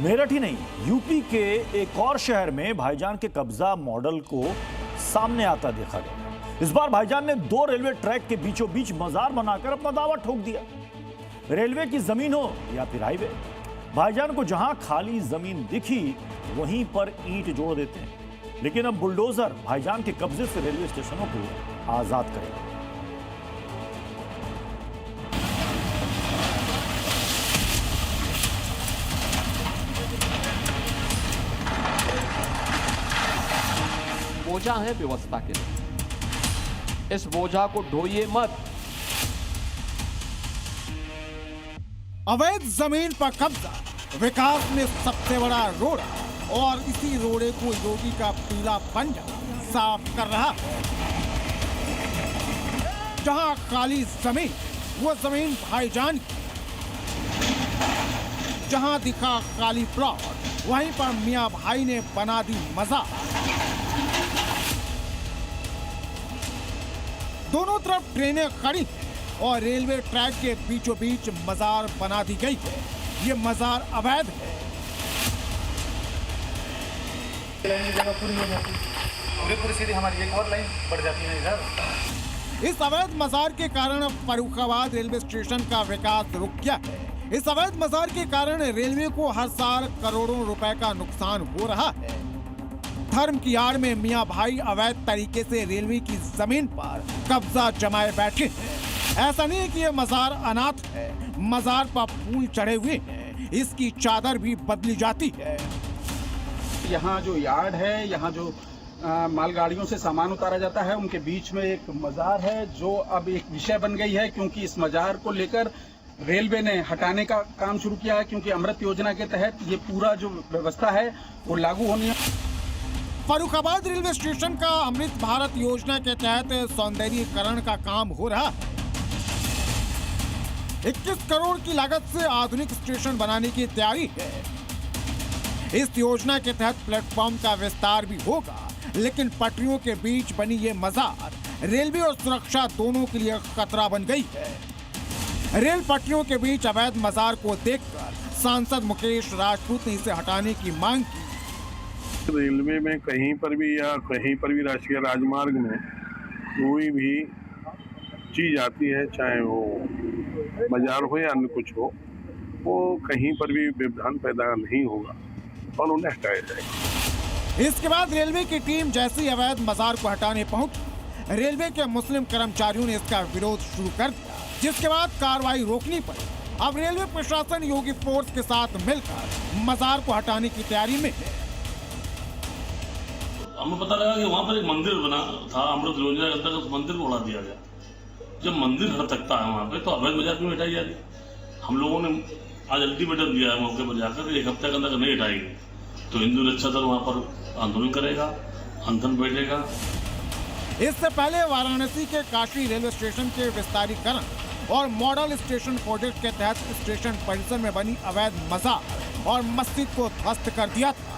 मेरठ ही नहीं, यूपी के एक और शहर में भाईजान के कब्जा मॉडल को सामने आता देखा गया। इस बार भाईजान ने 2 रेलवे ट्रैक के बीचों बीच मजार बनाकर अपना दावा ठोक दिया। रेलवे की जमीन हो या फिर हाईवे, भाईजान को जहां खाली जमीन दिखी वहीं पर ईंट जोड़ देते हैं। लेकिन अब बुलडोजर भाईजान के कब्जे से रेलवे स्टेशनों को आजाद करेगा। बोझा है व्यवस्था के लिए, इस बोझा को ढोइए मत। अवैध जमीन पर कब्जा विकास में सबसे बड़ा रोड़ा, और इसी रोड़े को योगी का पीला पंजा साफ कर रहा है। जहां खाली जमीन, वो जमीन भाईजान की। जहां दिखा खाली प्लॉट, वहीं पर मियां भाई ने बना दी मजार। दोनों तरफ ट्रेनें खड़ी हैं और रेलवे ट्रैक के बीचों बीच मजार बना दी गई है। ये मजार अवैध है। जगह पूरी हो जाती है, पूरी सीधी हमारी एक और लाइन बढ़ जाती है इधर। इस अवैध मजार के कारण फर्रुखाबाद रेलवे स्टेशन का विकास रुक गया है। इस अवैध मजार के कारण रेलवे को हर साल करोड़ों रुपए का नुकसान हो रहा है। धर्म की आड़ में मियां भाई अवैध तरीके से रेलवे की जमीन पर कब्जा जमाए बैठे हैं। ऐसा नहीं है कि ये मजार अनाथ है, मजार पर फूल चढ़े हुए हैं, इसकी चादर भी बदली जाती है। यहाँ जो यार्ड है, यहाँ जो मालगाड़ियों से सामान उतारा जाता है, उनके बीच में एक मजार है जो अब एक विषय बन गई है, क्योंकि इस मजार को लेकर रेलवे ने हटाने का काम शुरू किया है, क्योंकि अमृत योजना के तहत ये पूरा जो व्यवस्था है वो लागू होनी है। फर्रुखाबाद रेलवे स्टेशन का अमृत भारत योजना के तहत सौंदर्यीकरण का काम हो रहा है। 21 करोड़ की लागत से आधुनिक स्टेशन बनाने की तैयारी है। इस योजना के तहत प्लेटफॉर्म का विस्तार भी होगा, लेकिन पटरियों के बीच बनी ये मजार रेलवे और सुरक्षा दोनों के लिए खतरा बन गई है। रेल पटरियों के बीच अवैध मजार को देखकर सांसद मुकेश राजपूत ने इसे हटाने की मांग की। रेलवे में कहीं पर भी या कहीं पर भी राष्ट्रीय राजमार्ग में कोई भी चीज आती है, चाहे वो मजार हो या अन्य कुछ हो, वो कहीं पर भी व्यवधान पैदा नहीं होगा और उन्हें हटाया जाएगा। इसके बाद रेलवे की टीम जैसे ही अवैध मजार को हटाने पहुंची, रेलवे के मुस्लिम कर्मचारियों ने इसका विरोध शुरू कर दिया, जिसके बाद कार्रवाई रोकनी पड़ी। अब रेलवे प्रशासन योगी फोर्स के साथ मिलकर मजार को हटाने की तैयारी में है। हमें पता लगा कि वहाँ पर एक मंदिर बना था, अमृत योजना के अंतर्गत उस मंदिर को उड़ा दिया गया। जब मंदिर हट सकता है वहाँ पे, तो अवैध मजार क्यों हटाई जा रही? हम लोगों ने आज अल्टीमेटम दिया है मौके पर जाकर, 1 हफ्ते के अंदर नहीं हटाएगी तो हिंदू रक्षा दल वहाँ पर आंदोलन करेगा, अनशन बैठेगा। इससे पहले वाराणसी के काशी रेलवे स्टेशन के विस्तारीकरण और मॉडल स्टेशन प्रोजेक्ट के तहत स्टेशन परिसर में बनी अवैध मजार और मस्जिद को ध्वस्त कर दिया था।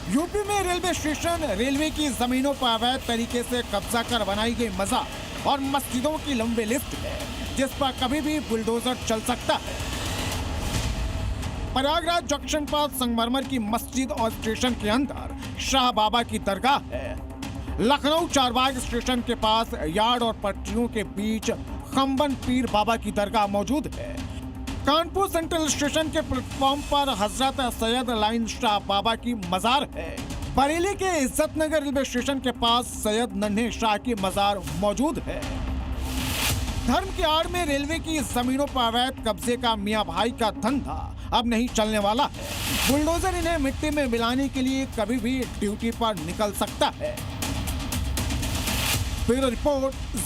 यूपी में रेलवे स्टेशन, रेलवे की जमीनों पर अवैध तरीके से कब्जा कर बनाई गई मजार और मस्जिदों की लंबी लिस्ट है, जिस पर कभी भी बुलडोजर चल सकता है। प्रयागराज जंक्शन पर संगमरमर की मस्जिद और स्टेशन के अंदर शाह बाबा की दरगाह है। लखनऊ चारबाग स्टेशन के पास यार्ड और पटरियों के बीच खम्बन पीर बाबा की दरगाह मौजूद है। कानपुर सेंट्रल स्टेशन के प्लेटफॉर्म पर हजरत सैयद लाइन शाह बाबा की मजार है। बरेली के इज्जत नगर रेलवे स्टेशन के पास सैयद नन्हे शाह की मजार मौजूद है। धर्म की आड़ में रेलवे की जमीनों पर अवैध कब्जे का मियां भाई का धंधा अब नहीं चलने वाला है। बुलडोजर इन्हें मिट्टी में मिलाने के लिए कभी भी ड्यूटी पर निकल सकता है। Bureau report,